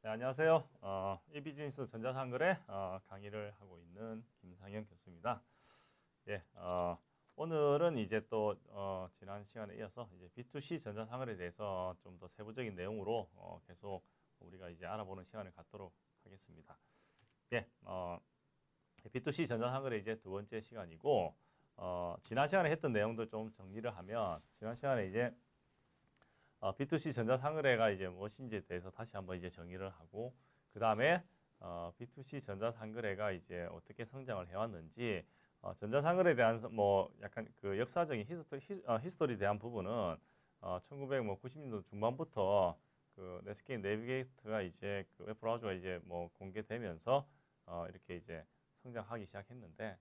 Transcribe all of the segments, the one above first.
네, 안녕하세요. 이비즈니스 전자상거래 강의를 하고 있는 김상현 교수입니다. 예, 오늘은 이제 또 지난 시간에 이어서 이제 B2C 전자상거래에 대해서 좀 더 세부적인 내용으로 계속 우리가 이제 알아보는 시간을 갖도록 하겠습니다. 예, B2C 전자상거래 이제 두 번째 시간이고 지난 시간에 했던 내용도 좀 정리를 하면 지난 시간에 이제 B2C 전자상거래가 이제 무엇인지에 대해서 다시 한번 이제 정의를 하고, 그 다음에 B2C 전자상거래가 이제 어떻게 성장을 해왔는지, 전자상거래에 대한 뭐 약간 그 역사적인 히스토리에 대한 부분은 1990년도 중반부터 그 네스케이프 내비게이터가 이제 그 웹브라우저가 이제 뭐 공개되면서 이렇게 이제 성장하기 시작했는데,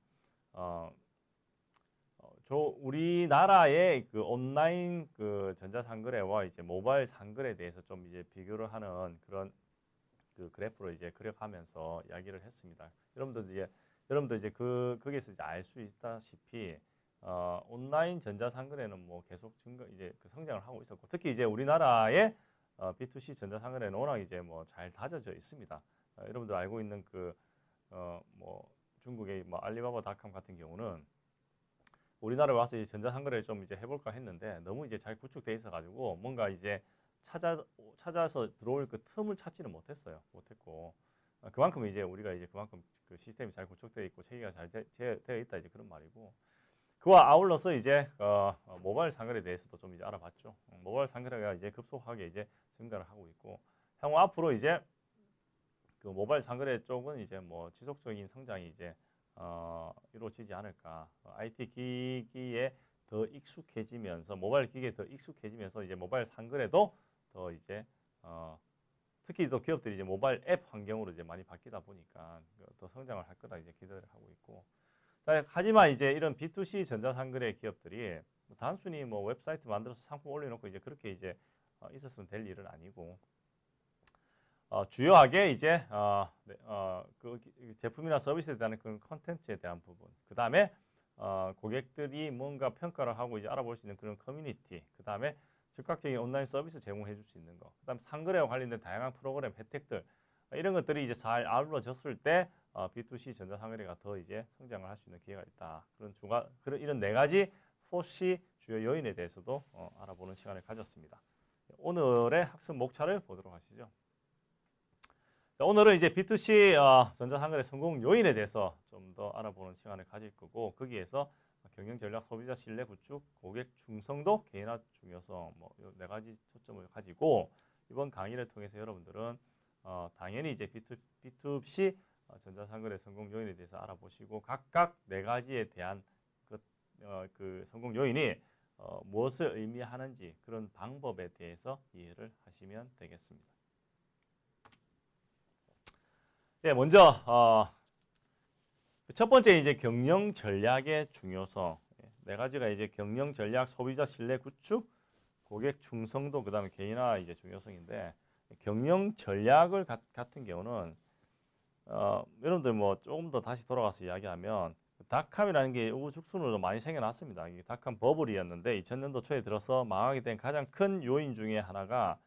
우리나라의 그 온라인 그 전자상거래와 이제 모바일 상거래에 대해서 좀 이제 비교를 하는 그런 그 그래프로 이제 그려가면서 이야기를 했습니다. 여러분도 이제 거기에서 이제 알 수 있다시피 온라인 전자상거래는 뭐 계속 이제 그 성장을 하고 있었고, 특히 이제 우리나라의 B2C 전자상거래는 워낙 이제 뭐 잘 다져져 있습니다. 여러분들 알고 있는 그 뭐 중국의 뭐 알리바바닷컴 같은 경우는 우리나라에 와서 이제 전자상거래를 좀 이제 해볼까 했는데 너무 이제 잘 구축돼 있어가지고 뭔가 이제 찾아서 들어올 그 틈을 찾지는 못했고, 그만큼 이제 우리가 이제 그만큼 그 시스템이 잘 구축되어 있고 체계가 잘 되어 있다 이제 그런 말이고, 그와 아울러서 이제 모바일 상거래에 대해서도 좀 이제 알아봤죠. 모바일 상거래가 이제 급속하게 이제 증가를 하고 있고, 향후 앞으로 이제 그 모바일 상거래 쪽은 이제 뭐 지속적인 성장이 이제 이루어지지 않을까. IT 기기에 더 익숙해지면서, 모바일 기기에 더 익숙해지면서 이제 모바일 상거래도 더 이제 특히 또 기업들이 이제 모바일 앱 환경으로 이제 많이 바뀌다 보니까 더 성장을 할 거다 이제 기대를 하고 있고. 자, 하지만 이제 이런 B2C 전자상거래 기업들이 단순히 뭐 웹사이트 만들어서 상품 올려놓고 이제 그렇게 이제 있었으면 될 일은 아니고, 주요하게 이제 그 제품이나 서비스에 대한 그런 컨텐츠에 대한 부분, 그 다음에 고객들이 뭔가 평가를 하고 이제 알아볼 수 있는 그런 커뮤니티, 그 다음에 즉각적인 온라인 서비스 제공해 줄 수 있는 거, 그 다음 상거래와 관련된 다양한 프로그램 혜택들, 이런 것들이 이제 잘 아울러졌을 때 B2C 전자상거래가 더 이제 성장을 할 수 있는 기회가 있다. 그런 이런 네 가지 포시 주요 요인에 대해서도 알아보는 시간을 가졌습니다. 오늘의 학습 목차를 보도록 하시죠. 오늘은 이제 B2C 전자상거래 성공 요인에 대해서 좀 더 알아보는 시간을 가질 거고, 거기에서 경영 전략, 소비자 신뢰 구축, 고객 충성도, 개인화 중요성, 뭐 네 가지 초점을 가지고 이번 강의를 통해서 여러분들은 당연히 이제 B2C 전자상거래 성공 요인에 대해서 알아보시고, 각각 네 가지에 대한 그 성공 요인이 무엇을 의미하는지, 그런 방법에 대해서 이해를 하시면 되겠습니다. 네, 먼저 첫 번째 이제 경영 전략의 중요성. 네 가지가 이제 경영 전략, 소비자 신뢰 구축, 고객 충성도, 그다음에 개인화 이제 중요성인데, 경영 전략을 같은 경우는 여러분들 뭐 조금 더 다시 돌아가서 이야기하면 닷컴이라는 게 우후죽순으로 많이 생겨났습니다. 이게 닷컴 버블이었는데 2000년도 초에 들어서 망하게 된 가장 큰 요인 중에 하나가,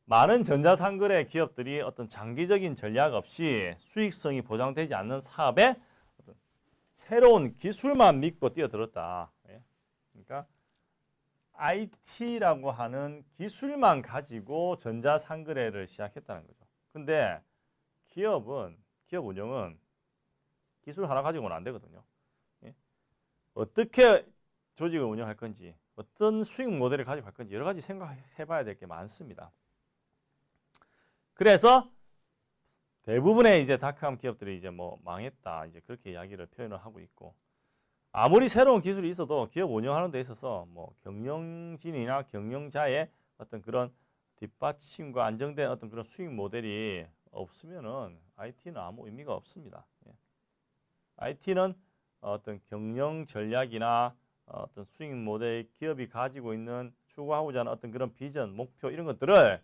많은 전자상거래 기업들이 어떤 장기적인 전략 없이 수익성이 보장되지 않는 사업에 어떤 새로운 기술만 믿고 뛰어들었다. 그러니까 IT라고 하는 기술만 가지고 전자상거래를 시작했다는 거죠. 근데 기업 운영은 기술 하나 가지고는 안 되거든요. 어떻게 조직을 운영할 건지, 어떤 수익 모델을 가지고 갈 건지 여러 가지 생각해 봐야 될 게 많습니다. 그래서 대부분의 이제 닷컴 기업들이 이제 뭐 망했다, 이제 그렇게 이야기를 표현을 하고 있고, 아무리 새로운 기술이 있어도 기업 운영하는 데 있어서 뭐 경영진이나 경영자의 어떤 그런 뒷받침과 안정된 어떤 그런 수익 모델이 없으면은 IT는 아무 의미가 없습니다. IT는 어떤 경영 전략이나 어떤 수익 모델, 기업이 가지고 있는 추구하고자 하는 어떤 그런 비전, 목표, 이런 것들을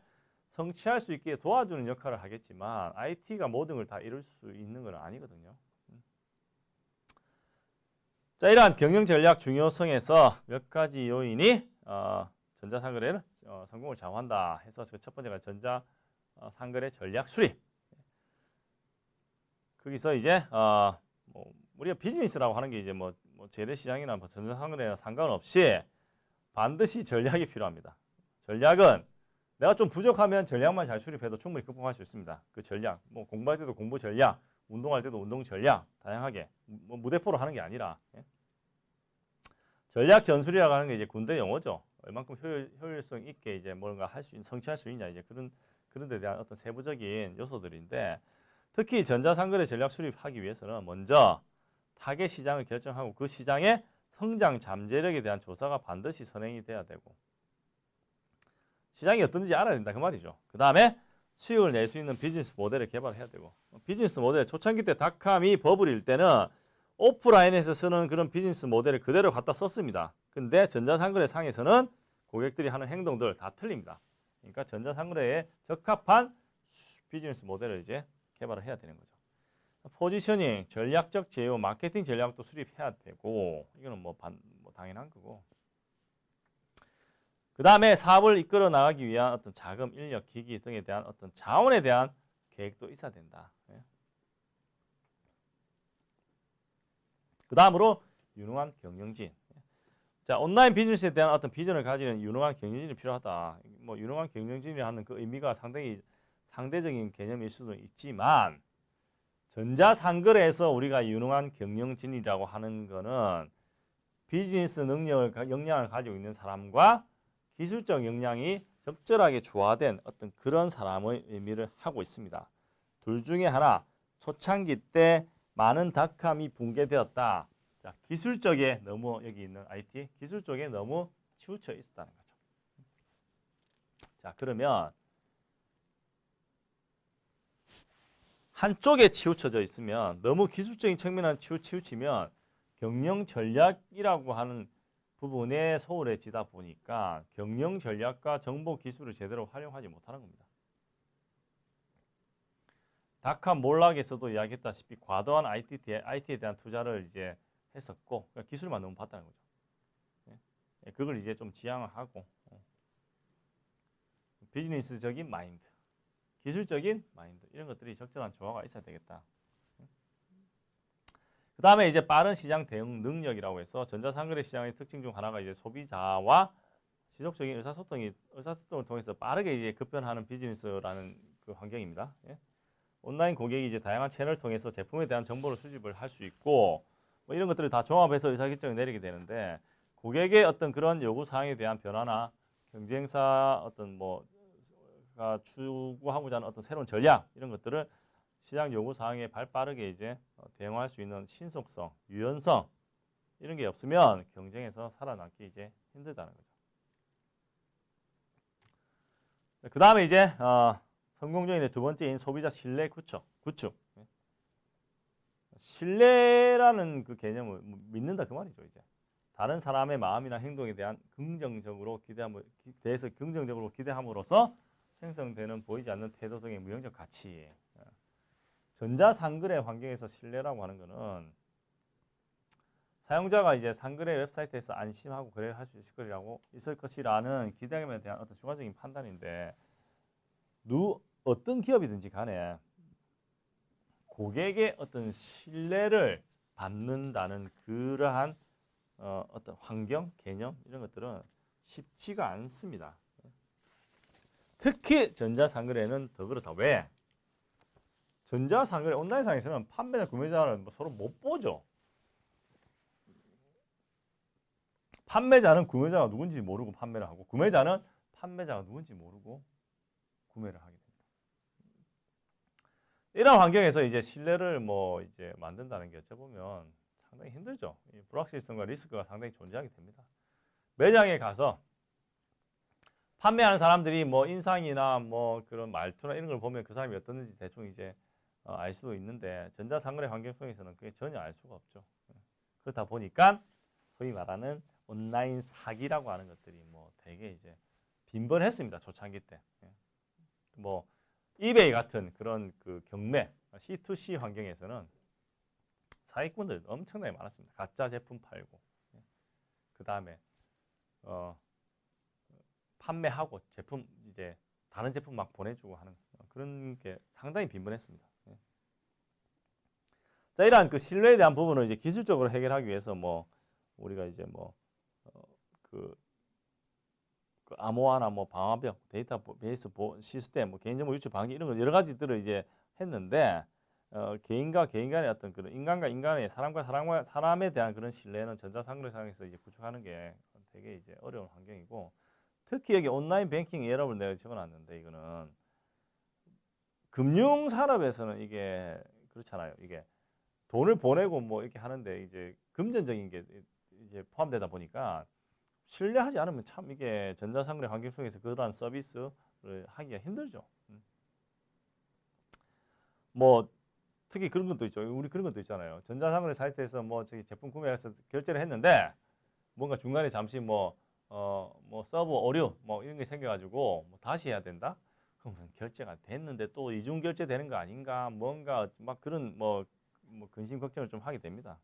성취할 수 있게 도와주는 역할을 하겠지만 IT가 모든 걸 다 이룰 수 있는 건 아니거든요. 자, 이러한 경영 전략 중요성에서 몇 가지 요인이 전자상거래를 성공을 좌우한다 해서 첫 번째가 상거래 전략 수립. 거기서 이제 뭐 우리가 비즈니스라고 하는 게 이제 뭐 재래시장이나 뭐 전자상거래나 상관없이 반드시 전략이 필요합니다. 전략은 내가 좀 부족하면 전략만 잘 수립해도 충분히 극복할 수 있습니다. 그 전략, 뭐 공부할 때도 공부 전략, 운동할 때도 운동 전략, 다양하게 뭐 무대포로 하는 게 아니라 전략 전술이라고 하는 게 이제 군대 용어죠. 얼만큼 효율성 있게 이제 뭔가 성취할 수 있냐 이제 그런 데 대한 어떤 세부적인 요소들인데 특히 전자상거래 전략 수립하기 위해서는 먼저 타겟 시장을 결정하고 그 시장의 성장 잠재력에 대한 조사가 반드시 선행이 돼야 되고 시장이 어떤지 알아야 된다 그 말이죠. 그 다음에 수익을 낼 수 있는 비즈니스 모델을 개발해야 되고 비즈니스 모델 초창기 때 닷컴이 버블일 때는 오프라인에서 쓰는 그런 비즈니스 모델을 그대로 갖다 썼습니다. 근데 전자상거래 상에서는 고객들이 하는 행동들 다 틀립니다. 그러니까 전자상거래에 적합한 비즈니스 모델을 이제 개발을 해야 되는 거죠. 포지셔닝, 전략적 제휴, 마케팅 전략도 수립해야 되고 이거는 뭐 당연한 거고. 그 다음에 사업을 이끌어 나가기 위한 어떤 자금, 인력, 기기 등에 대한 어떤 자원에 대한 계획도 있어야 된다. 그 다음으로 유능한 경영진. 자, 온라인 비즈니스에 대한 어떤 비전을 가지는 유능한 경영진이 필요하다. 뭐 유능한 경영진이라는 그 의미가 상당히 상대적인 개념일 수도 있지만 전자상거래에서 우리가 유능한 경영진이라고 하는 거는 비즈니스 역량을 가지고 있는 사람과 기술적 역량이 적절하게 조화된 어떤 그런 사람의 의미를 하고 있습니다. 둘 중에 하나, 초창기 때 많은 닷컴이 붕괴되었다. 자, 기술 쪽에 너무 여기 있는 IT, 기술 쪽에 너무 치우쳐 있었다는 거죠. 자, 그러면 한쪽에 치우쳐져 있으면 너무 기술적인 측면에 치우치면 경영 전략이라고 하는 부분에 소홀해지다 보니까 경영 전략과 정보 기술을 제대로 활용하지 못하는 겁니다. 닷컴 몰락에서도 이야기했다시피 과도한 IT에 대한 투자를 이제 했었고 그러니까 기술만 너무 봤다는 거죠. 그걸 이제 좀 지양하고 비즈니스적인 마인드, 기술적인 마인드 이런 것들이 적절한 조화가 있어야 되겠다. 그 다음에 이제 빠른 시장 대응 능력이라고 해서 전자상거래 시장의 특징 중 하나가 이제 소비자와 지속적인 의사소통을 통해서 빠르게 이제 급변하는 비즈니스라는 그 환경입니다. 온라인 고객이 이제 다양한 채널을 통해서 제품에 대한 정보를 수집을 할 수 있고 뭐 이런 것들을 다 종합해서 의사결정을 내리게 되는데 고객의 어떤 그런 요구 사항에 대한 변화나 경쟁사 어떤 뭐가 추구하고자 하는 어떤 새로운 전략 이런 것들을 시장 요구 사항에 발빠르게 이제 대응할 수 있는 신속성, 유연성 이런 게 없으면 경쟁에서 살아남기 이제 힘들다는 거죠. 그 다음에 이제 성공 요인의 두 번째인 소비자 신뢰 구축. 신뢰라는 그 개념을 믿는다 그 말이죠. 이제 다른 사람의 마음이나 행동에 대한 긍정적으로 기대함으로써 생성되는 보이지 않는 태도 등의 무형적 가치. 전자상거래 환경에서 신뢰라고 하는 것은 사용자가 이제 상거래 웹사이트에서 안심하고 거래를 할 수 있을 것이라는 기대감에 대한 어떤 주관적인 판단인데 어떤 기업이든지 간에 고객의 어떤 신뢰를 받는다는 그러한 어떤 환경, 개념 이런 것들은 쉽지가 않습니다. 특히 전자상거래는 더 그렇다. 왜? 전자상거래 온라인상에서는 판매자, 구매자를 서로 못 보죠. 판매자는 구매자가 누군지 모르고 판매를 하고 구매자는 판매자가 누군지 모르고 구매를 하게 됩니다. 이런 환경에서 이제 신뢰를 이제 만든다는 게 어쩌보면 상당히 힘들죠. 불확실성과 리스크가 상당히 존재하게 됩니다. 매장에 가서 판매하는 사람들이 인상이나 그런 말투나 이런 걸 보면 그 사람이 어떤지 대충 이제 알 수도 있는데 전자상거래 환경 속에서는 그게 전혀 알 수가 없죠. 그렇다 보니까 소위 말하는 온라인 사기라고 하는 것들이 되게 이제 빈번했습니다. 초창기 때. 이베이 같은 그런 그 경매 C2C 환경에서는 사기꾼들 엄청나게 많았습니다. 가짜 제품 팔고 그 다음에 판매하고 제품 이제 다른 제품 막 보내주고 하는 그런 게 상당히 빈번했습니다. 예. 자, 이러한 그 신뢰에 대한 부분을 이제 기술적으로 해결하기 위해서 뭐 우리가 이제 뭐 그 암호화나 뭐 방화벽, 데이터베이스 시스템, 뭐 개인정보 유출 방지 이런 거 여러 가지들을 이제 했는데 개인과 개인 간의 어떤 그런 인간과 인간의 사람에 대한 그런 신뢰는 전자상거래상에서 이제 구축하는 게 되게 이제 어려운 환경이고 특히 여기 온라인 뱅킹 예랍을 내가 적어놨는데 이거는 금융 산업에서는 이게 그렇잖아요. 이게 돈을 보내고 뭐 이렇게 하는데 이제 금전적인 게 이제 포함되다 보니까 신뢰하지 않으면 참 이게 전자상거래 환경 속에서 그러한 서비스를 하기가 힘들죠. 뭐 특히 그런 것도 있죠. 우리 그런 것도 있잖아요. 전자상거래 사이트에서 뭐 저기 제품 구매해서 결제를 했는데 뭔가 중간에 잠시 뭐 서버 오류 뭐 이런 게 생겨가지고 뭐 다시 해야 된다. 그러면 결제가 됐는데 또 이중 결제 되는 거 아닌가? 뭔가 막 그런 뭐 근심 걱정을 좀 하게 됩니다.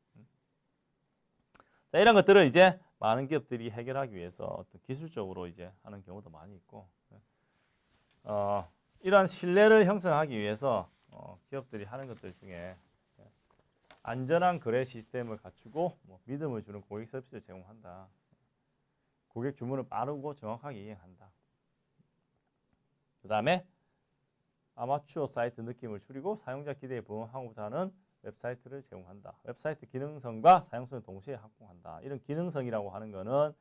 자, 이런 것들을 이제 많은 기업들이 해결하기 위해서 어떤 기술적으로 이제 하는 경우도 많이 있고, 이러한 신뢰를 형성하기 위해서 기업들이 하는 것들 중에 안전한 거래 시스템을 갖추고 뭐 믿음을 주는 고객 서비스를 제공한다. 고객 주문을 빠르고 정확하게 이행한다. 그 다음에 아마추어 사이트 느낌을 줄이고 사용자 기대에 부응하고자 하는 웹사이트를 제공한다. 웹사이트 기능성과 사용성을 동시에 확보한다. 이런 기능성이라고 하는 거는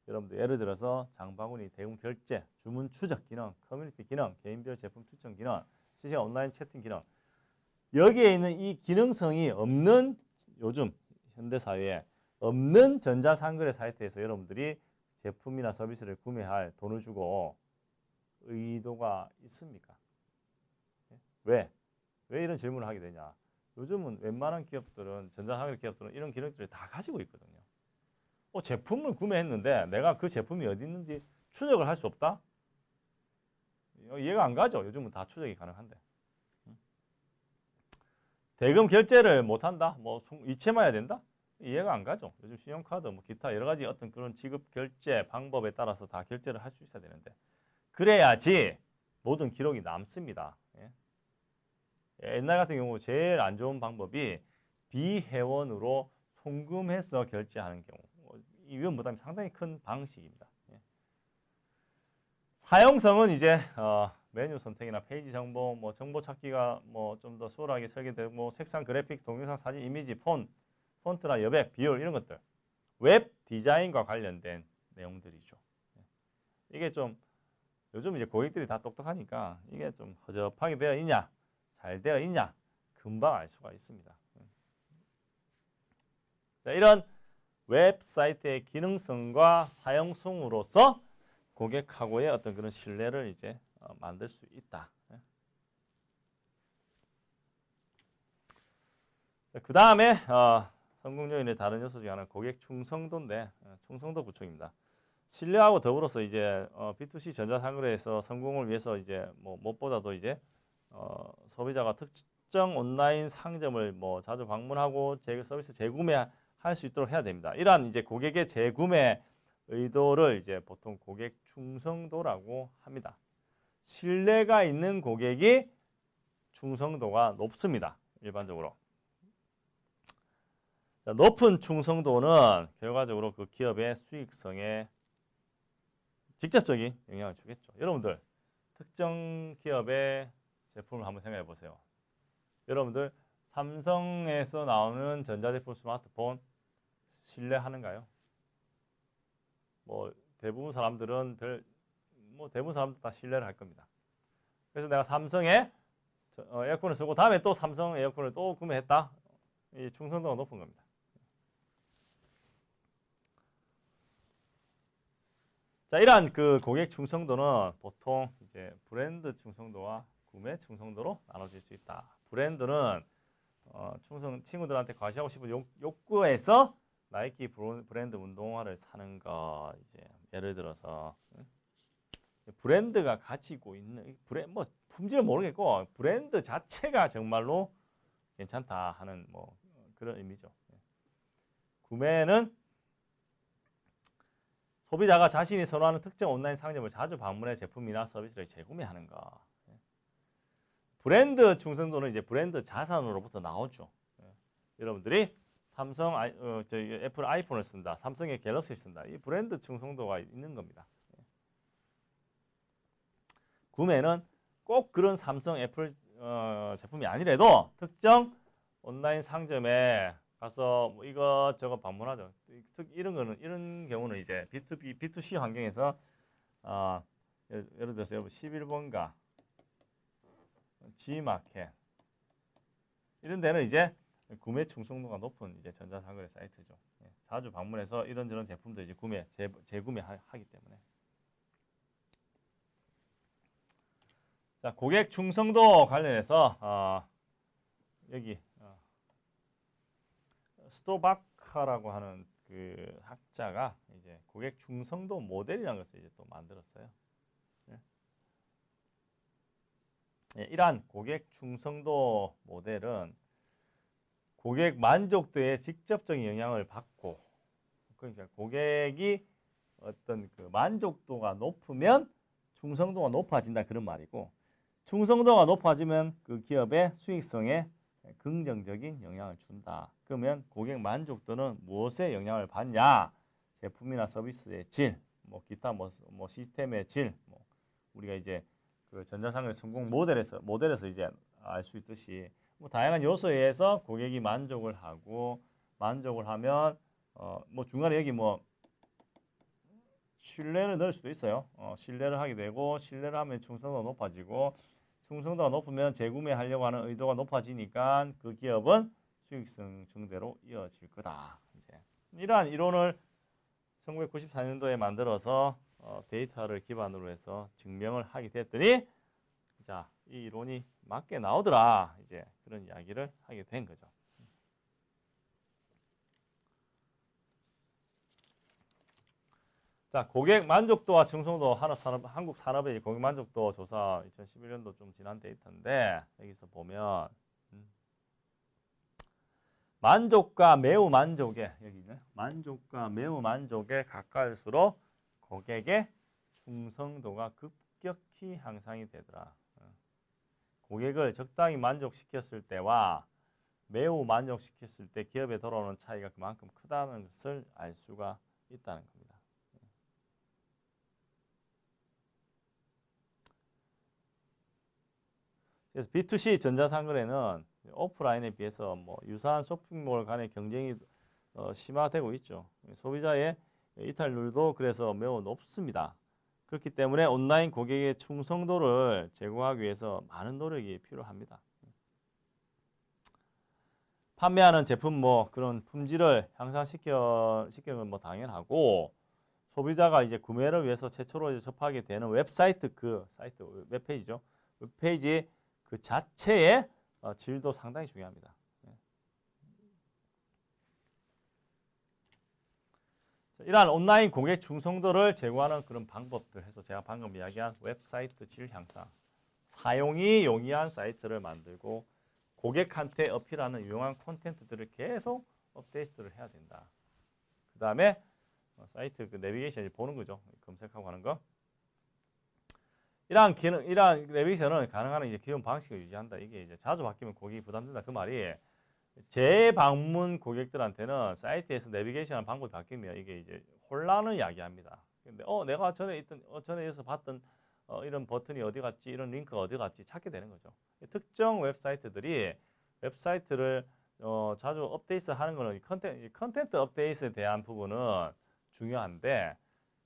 여러분들 예를 들어서 장바구니, 대금 결제, 주문 추적 기능, 커뮤니티 기능, 개인별 제품 추천 기능, 실시간 온라인 채팅 기능. 여기에 있는 이 기능성이 없는 요즘 현대사회에 없는 전자상거래 사이트에서 여러분들이 제품이나 서비스를 구매할 돈을 주고 의도가 있습니까? 왜? 왜 이런 질문을 하게 되냐? 요즘은 웬만한 기업들은 전자상거래 기업들은 이런 기능들을 다 가지고 있거든요. 제품을 구매했는데 내가 그 제품이 어디 있는지 추적을 할 수 없다? 이해가 안 가죠. 요즘은 다 추적이 가능한데. 대금 결제를 못한다? 뭐 이체만 해야 된다? 이해가 안 가죠. 요즘 신용카드, 뭐 기타 여러 가지 어떤 그런 지급 결제 방법에 따라서 다 결제를 할 수 있어야 되는데 그래야지 모든 기록이 남습니다. 예? 옛날 같은 경우 제일 안 좋은 방법이 비회원으로 송금해서 결제하는 경우. 이 위험 부담이 상당히 큰 방식입니다. 예. 사용성은 이제 메뉴 선택이나 페이지 정보, 뭐 정보 찾기가 뭐 좀 더 수월하게 설계되고 뭐 색상, 그래픽, 동영상, 사진, 이미지, 폰트나 여백, 비율 이런 것들. 웹 디자인과 관련된 내용들이죠. 이게 좀 요즘 이제 고객들이 다 똑똑하니까 이게 좀 허접하게 되어 있냐, 잘 되어 있냐 금방 알 수가 있습니다. 자, 이런 웹사이트의 기능성과 사용성으로서 고객하고의 어떤 그런 신뢰를 이제 만들 수 있다. 그 다음에 성공 요인의 다른 요소 중에 하나는 고객 충성도인데 충성도 구축입니다. 신뢰하고 더불어서 이제 B2C 전자상거래에서 성공을 위해서 이제 뭐 무엇보다도 이제 소비자가 특정 온라인 상점을 뭐 자주 방문하고 서비스 재구매할 수 있도록 해야 됩니다. 이러한 이제 고객의 재구매 의도를 이제 보통 고객 충성도라고 합니다. 신뢰가 있는 고객이 충성도가 높습니다. 일반적으로. 자, 높은 충성도는 결과적으로 그 기업의 수익성에 직접적인 영향을 주겠죠. 여러분들 특정 기업의 제품을 한번 생각해 보세요. 여러분들 삼성에서 나오는 전자제품 스마트폰 신뢰하는가요? 뭐 대부분 사람들은 대부분 사람들 다 신뢰를 할 겁니다. 그래서 내가 삼성의 에어컨을 쓰고 다음에 또 삼성 에어컨을 또 구매했다. 이 충성도가 높은 겁니다. 자, 이러한 그 고객 충성도는 보통 이제 브랜드 충성도와 구매 충성도로 나눠질 수 있다. 브랜드는 친구들한테 과시하고 싶은 욕구에서 나이키 브랜드 운동화를 사는 거 이제 예를 들어서 브랜드가 가지고 있는 뭐 품질은 모르겠고 브랜드 자체가 정말로 괜찮다 하는 뭐 그런 의미죠. 구매는 소비자가 자신이 선호하는 특정 온라인 상점을 자주 방문해 제품이나 서비스를 재구매하는 거. 브랜드 충성도는 이제 브랜드 자산으로부터 나오죠. 여러분들이 애플 아이폰을 쓴다, 삼성의 갤럭시를 쓴다. 이 브랜드 충성도가 있는 겁니다. 구매는 꼭 그런 삼성, 애플 제품이 아니라도 특정 온라인 상점에 가서 뭐 이것저것 방문하죠. 이런 경우는 이제 B2B, B2C 환경에서 예를 들어서 11번가, G마켓 이런 데는 이제 구매 충성도가 높은 이제 전자상거래 사이트죠. 자주 방문해서 이런저런 제품도 이제 재구매하기 때문에. 자, 고객 충성도 관련해서 여기 스토바카라고 하는 그 학자가 이제 고객 충성도 모델이라는 것을 이제 또 만들었어요. 이러한 고객 충성도 모델은 고객 만족도에 직접적인 영향을 받고, 그러니까 고객이 어떤 그 만족도가 높으면 충성도가 높아진다 그런 말이고, 충성도가 높아지면 그 기업의 수익성에 긍정적인 영향을 준다. 그러면 고객 만족도는 무엇에 영향을 받냐? 제품이나 서비스의 질, 뭐 기타 뭐 시스템의 질, 뭐 우리가 이제 그 전자상거래 성공 모델에서 이제 알 수 있듯이 뭐 다양한 요소에 의해서 고객이 만족을 하고, 만족을 하면 뭐 중간에 여기 뭐 신뢰를 넣을 수도 있어요. 신뢰를 하게 되고, 신뢰를 하면 충성도가 높아지고, 충성도가 높으면 재구매하려고 하는 의도가 높아지니까 그 기업은 수익성 증대로 이어질 거다. 이제 이러한 이론을 1994년도에 만들어서 데이터를 기반으로 해서 증명을 하게 됐더니, 자, 이 이론이 맞게 나오더라. 이제 그런 이야기를 하게 된 거죠. 자, 고객 만족도와 충성도 한국 산업의 고객 만족도 조사 2011년도 좀 지난 데이터인데, 여기서 보면 만족과 매우 만족에, 여기는 만족과 매우 만족에 가까울수록 고객의 충성도가 급격히 향상이 되더라. 고객을 적당히 만족시켰을 때와 매우 만족시켰을 때 기업에 돌아오는 차이가 그만큼 크다는 것을 알 수가 있다는 겁니다. 그래서 B2C 전자상거래는 오프라인에 비해서 뭐 유사한 쇼핑몰 간의 경쟁이 심화되고 있죠. 소비자의 이탈률도 그래서 매우 높습니다. 그렇기 때문에 온라인 고객의 충성도를 제고하기 위해서 많은 노력이 필요합니다. 판매하는 제품 뭐 그런 품질을 향상시키는 건 뭐 당연하고, 소비자가 이제 구매를 위해서 최초로 접하게 되는 웹사이트, 그 사이트 웹페이지죠. 웹페이지 그 자체의 질도 상당히 중요합니다. 이러한 온라인 고객 충성도를 제고하는 그런 방법들 해서 제가 방금 이야기한 웹사이트 질 향상, 사용이 용이한 사이트를 만들고 고객한테 어필하는 유용한 콘텐츠들을 계속 업데이트를 해야 된다. 그 다음에 사이트 그 내비게이션을 보는 거죠. 검색하고 하는 거. 이러한 내비게이션은 가능한 이제 기존 방식을 유지한다. 이게 이제 자주 바뀌면 고객이 부담된다. 그 말이 재방문 고객들한테는 사이트에서 내비게이션 방법이 바뀌면 이게 이제 혼란을 야기합니다. 근데 내가 전에서 봤던 이런 버튼이 어디 갔지, 이런 링크가 어디 갔지 찾게 되는 거죠. 특정 웹사이트들이 웹사이트를 자주 업데이트하는 거는 컨텐트 업데이트에 대한 부분은 중요한데,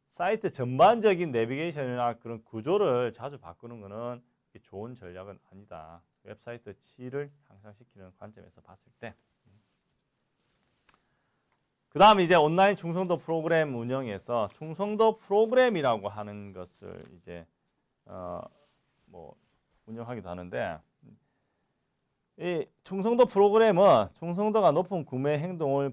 사이트 전반적인 내비게이션이나 그런 구조를 자주 바꾸는 거는 좋은 전략은 아니다. 웹사이트 질을 향상시키는 관점에서 봤을 때. 그 다음 이제 온라인 충성도 프로그램 운영에서 충성도 프로그램이라고 하는 것을 이제 뭐 운영하기도 하는데, 이 충성도 프로그램은 충성도가 높은 구매 행동에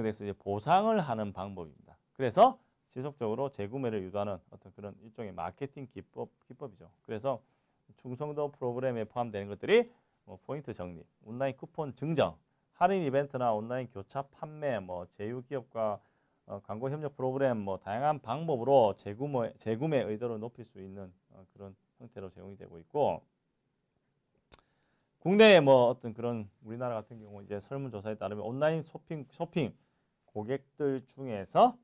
대해서 이제 보상을 하는 방법입니다. 그래서 지속적으로 재구매를 유도하는 어떤 그런 일종의 마케팅 기법이죠. 그래서 충성도 프로그램에 포함되는 것들이 뭐 포인트 적립, 온라인 쿠폰 증정, 할인 이벤트나 온라인 교차 판매, 뭐 제휴 기업과 광고 협력 프로그램 뭐 다양한 방법으로 재구매 의도를 높일 수 있는 그런 형태로 제공이 되고 있고, 국내에 뭐 어떤 그런 우리나라 같은 경우 이제 설문조사에 따르면 온라인 쇼핑 고객들 중에서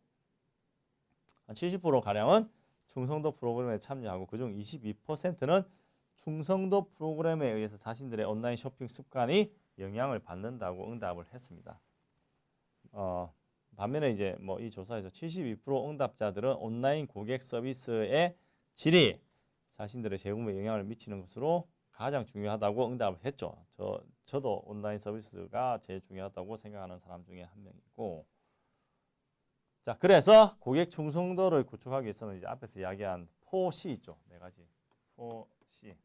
한 70% 가량은 충성도 프로그램에 참여하고 그중 22%는 충성도 프로그램에 의해서 자신들의 온라인 쇼핑 습관이 영향을 받는다고 응답을 했습니다. 반면에 이제 뭐 이 조사에서 72% 응답자들은 온라인 고객 서비스의 질이 자신들의 재구매에 영향을 미치는 것으로 가장 중요하다고 응답을 했죠. 저도 온라인 서비스가 제일 중요하다고 생각하는 사람 중에 한 명이고, 자, 그래서 고객 충성도를 구축하기 위해서는 이제 앞에서 이야기한 4C 있죠. 네 가지. 4C.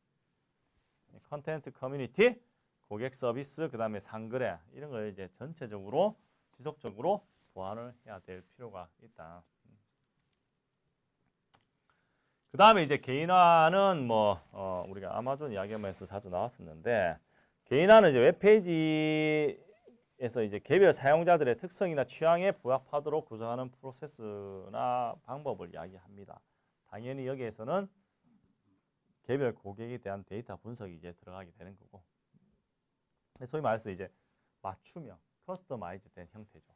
컨텐트 커뮤니티, 고객 서비스, 그다음에 상거래 이런 걸 이제 전체적으로 지속적으로 보완을 해야 될 필요가 있다. 그 다음에 이제 개인화는 뭐 우리가 아마존 이야기하면서 자주 나왔었는데, 개인화는 이제 웹페이지에서 이제 개별 사용자들의 특성이나 취향에 부합하도록 구성하는 프로세스나 방법을 이야기합니다. 당연히 여기에서는 개별 고객에 대한 데이터 분석이 이제 들어가게 되는 거고, 소위 말해서 이제 맞춤형, 커스터마이즈 된 형태죠.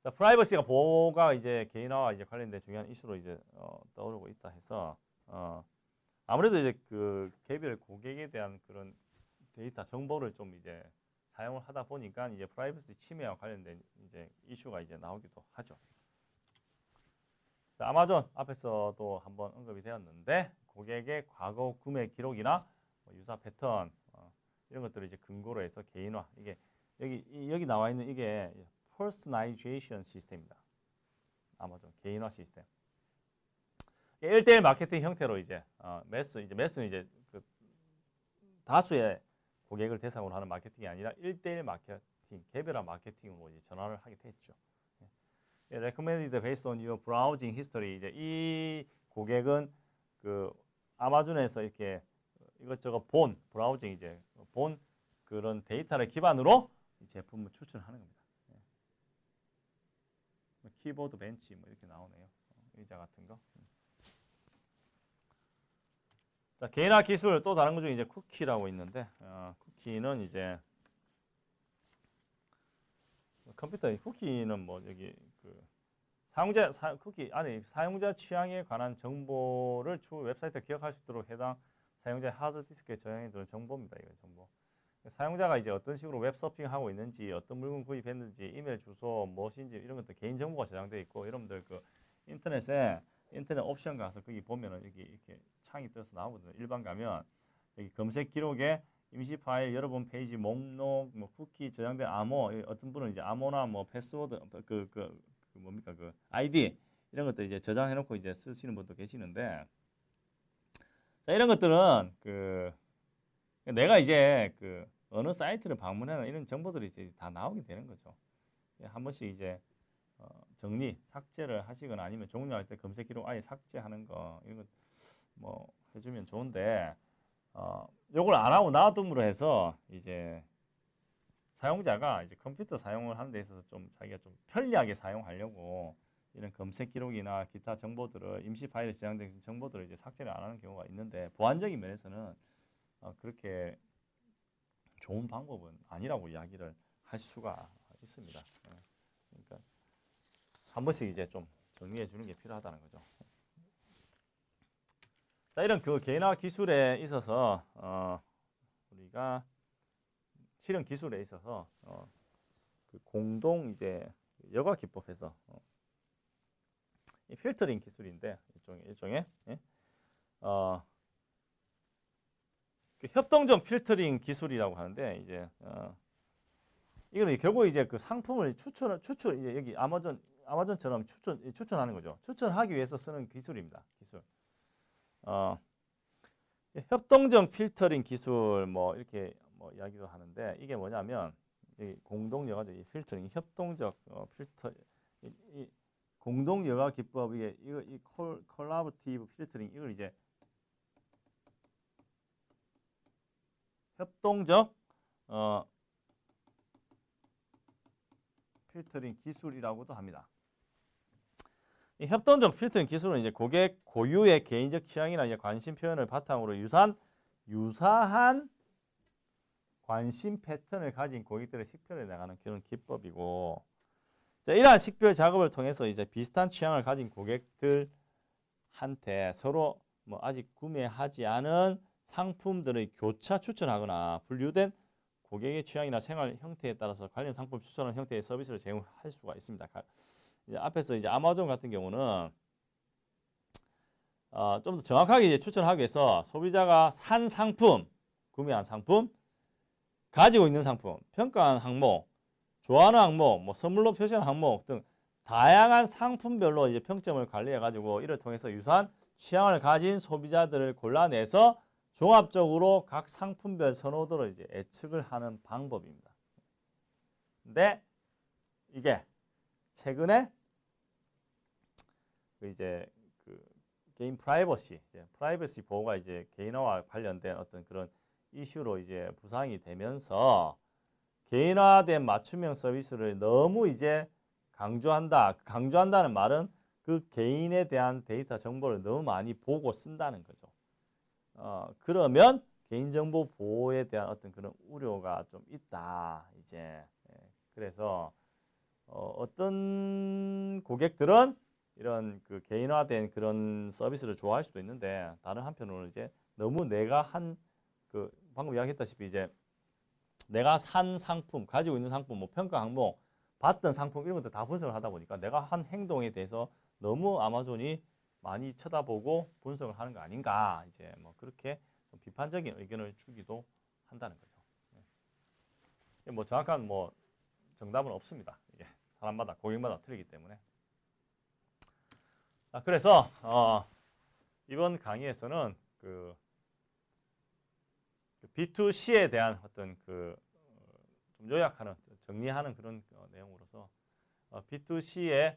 자, 프라이버시가 보호가 이제 개인화와 이제 관련된 중요한 이슈로 이제 떠오르고 있다 해서 아무래도 이제 그 개별 고객에 대한 그런 데이터 정보를 좀 이제 사용을 하다 보니까 이제 프라이버시 침해와 관련된 이제 이슈가 이제 나오기도 하죠. 자, 아마존 앞에서도 한번 언급이 되었는데, 고객의 과거 구매 기록이나 유사 패턴 이런 것들을 이제 근거로 해서 개인화, 이게 여기 나와 있는 이게 퍼스널라이제이션 시스템입니다. 아마존 개인화 시스템. 1대1 마케팅 형태로 이제 매스는 이제 그 다수의 고객을 대상으로 하는 마케팅이 아니라 1대1 마케팅, 개별화 마케팅으로 이제 전환을 하게 됐죠. recommended based on your browsing history. 이제 이 고객은 그 아마존에서 이렇게 이것저것 브라우징 이제 본 그런 데이터를 기반으로 이 제품을 추천하는 겁니다. 키보드 벤치 뭐 이렇게 나오네요. 의자 같은 거. 자, 개인화 기술 또 다른 것 중에 이제 쿠키라고 있는데, 쿠키는 이제 컴퓨터 쿠키는 뭐 여기 그 쿠키 안에 사용자 취향에 관한 정보를 추후 웹사이트에 기억할 수 있도록 해당 사용자의 하드디스크에 저장해 두는 정보입니다. 이거 정보. 사용자가 이제 어떤 식으로 웹서핑하고 있는지, 어떤 물건 구입했는지, 이메일 주소, 무엇인지 이런 것들 개인 정보가 저장되어 있고, 여러분들 그 인터넷 옵션 가서 거기 보면은 여기 이렇게 창이 떠서 나오거든요. 일반 가면 여기 검색 기록에 임시 파일, 여러분 페이지 목록, 뭐 쿠키 저장된 암호, 어떤 분은 이제 암호나 뭐 패스워드 뭡니까 그 아이디 이런 것들 이제 저장해 놓고 이제 쓰시는 분도 계시는데, 자, 이런 것들은 그 내가 이제 그 어느 사이트를 방문하는 이런 정보들이 이제 다 나오게 되는 거죠. 한 번씩 이제 정리, 삭제를 하시거나 아니면 종료할 때 검색 기록 아예 삭제하는 거 이런 거 뭐 해주면 좋은데, 요걸 안 하고 놔둠으로 해서 이제 사용자가 이제 컴퓨터 사용을 하는 데 있어서 좀 자기가 좀 편리하게 사용하려고 이런 검색 기록이나 기타 정보들을 임시 파일에 저장된 정보들을 이제 삭제를 안 하는 경우가 있는데, 보안적인 면에서는 그렇게 좋은 방법은 아니라고 이야기를 할 수가 있습니다. 그러니까 한 번씩 이제 좀 정리해 주는 게 필요하다는 거죠. 자, 이런 그 개인화 기술에 있어서 우리가 실현 기술에 있어서 그 공동 이제 여과 기법에서 이 필터링 기술인데 일종의 예? 그 협동적 필터링 기술이라고 하는데, 이제 이거는 결국 이제 그 상품을 추천 이제 여기 아마존처럼 추천하는 거죠. 추천하기 위해서 쓰는 기술입니다. 기술. 협동적 필터링 기술 뭐 이렇게 뭐 이야기도 하는데, 이게 뭐냐면 이 공동 여가죠. 이 필터링 협동적 필터 이 공동 여가 기법 이게 이 콜라보티브 필터링 이걸 이제 협동적 필터링 기술이라고도 합니다. 이 협동적 필터링 기술은 이제 고객 고유의 개인적 취향이나 이제 관심 표현을 바탕으로 유사한 관심 패턴을 가진 고객들을 식별해 나가는 그런 기법이고, 자, 이러한 식별 작업을 통해서 이제 비슷한 취향을 가진 고객들한테 서로 뭐 아직 구매하지 않은 상품들의 교차 추천하거나 분류된 고객의 취향이나 생활 형태에 따라서 관련 상품 추천하는 형태의 서비스를 제공할 수가 있습니다. 이제 앞에서 이제 아마존 같은 경우는 좀 더 정확하게 이제 추천하기 위해서 소비자가 산 상품, 구매한 상품, 가지고 있는 상품, 평가한 항목, 좋아하는 항목, 뭐 선물로 표시한 항목 등 다양한 상품별로 이제 평점을 관리해 가지고 이를 통해서 유사한 취향을 가진 소비자들을 골라내서 종합적으로 각 상품별 선호도를 이제 예측을 하는 방법입니다. 근데 이게 최근에 이제 개인 프라이버시 보호가 이제 개인화와 관련된 어떤 그런 이슈로 이제 부상이 되면서 개인화된 맞춤형 서비스를 너무 이제 강조한다는 말은 그 개인에 대한 데이터 정보를 너무 많이 보고 쓴다는 거죠. 그러면 개인정보 보호에 대한 어떤 그런 우려가 좀 있다. 이제 그래서 어떤 고객들은 이런 그 개인화된 그런 서비스를 좋아할 수도 있는데, 다른 한편으로는 이제 너무 내가 방금 이야기했다시피 이제 내가 산 상품, 가지고 있는 상품, 뭐 평가 항목, 봤던 상품 이런 것들 다 분석을 하다 보니까 내가 한 행동에 대해서 너무 아마존이 많이 쳐다보고 분석을 하는 거 아닌가, 이제 뭐 그렇게 좀 비판적인 의견을 주기도 한다는 거죠. 뭐 정확한 뭐 정답은 없습니다. 이게 사람마다 고객마다 틀리기 때문에. 그래서 이번 강의에서는 그 B2C에 대한 어떤 좀 요약하는, 정리하는 그런 내용으로서 B2C의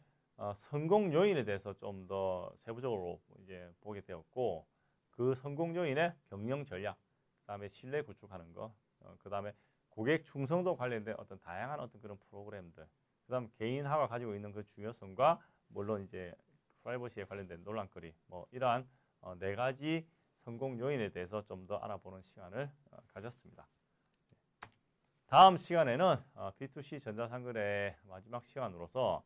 성공 요인에 대해서 좀 더 세부적으로 이제 보게 되었고, 그 성공 요인의 경영 전략, 그다음에 신뢰 구축하는 거, 그다음에 고객 충성도 관련된 어떤 다양한 어떤 그런 프로그램들, 그다음 개인화가 가지고 있는 그 중요성과 물론 이제 프라이버시에 관련된 논란거리, 뭐 이러한 네 가지 성공 요인에 대해서 좀 더 알아보는 시간을 가졌습니다. 다음 시간에는 B2C 전자상거래 마지막 시간으로서,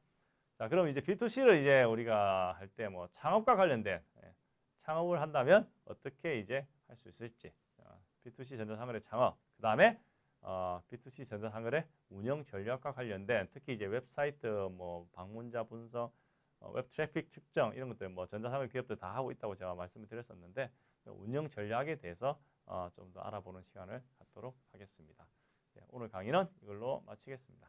자, 그럼 이제 B2C를 이제 우리가 할 때 뭐 창업과 관련된, 창업을 한다면 어떻게 이제 할 수 있을지, B2C 전자상거래 창업, 그 다음에 B2C 전자상거래 운영 전략과 관련된, 특히 이제 웹사이트 뭐 방문자 분석, 웹 트래픽 측정 이런 것들 뭐 전자상거래 기업들 다 하고 있다고 제가 말씀을 드렸었는데, 운영 전략에 대해서 좀 더 알아보는 시간을 갖도록 하겠습니다. 오늘 강의는 이걸로 마치겠습니다.